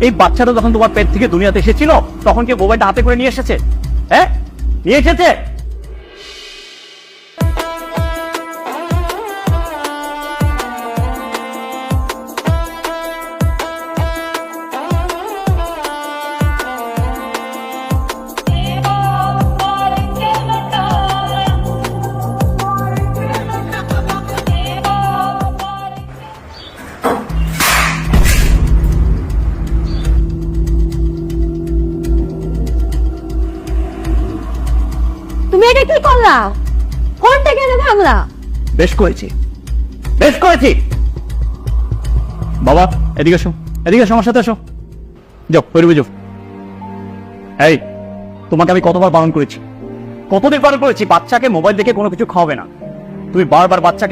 এই বাচ্চাটা যখন তোমার পেট থেকে দুনিয়াতে এসেছিল তখন কি মোবাইলটা হাতে করে নিয়ে এসেছে? হ্যাঁ, নিয়ে এসেছে? তুমি এটা কি করলা? ফোনটা কেন ভাঙলা? বেশ করেছি, বেশ করেছি। বাবা এদিকে এসো, এদিকে এসো, আমার সাথে এসো। যাও বেরোবে, যাও। এই, তোমাকে আমি কতবার বারণ করেছি, কতদিন বারণ করেছি বাচ্চাকে মোবাইল দেখে কোনো কিছু খাওয়াবে না। তুমি বারবার বাচ্চাকে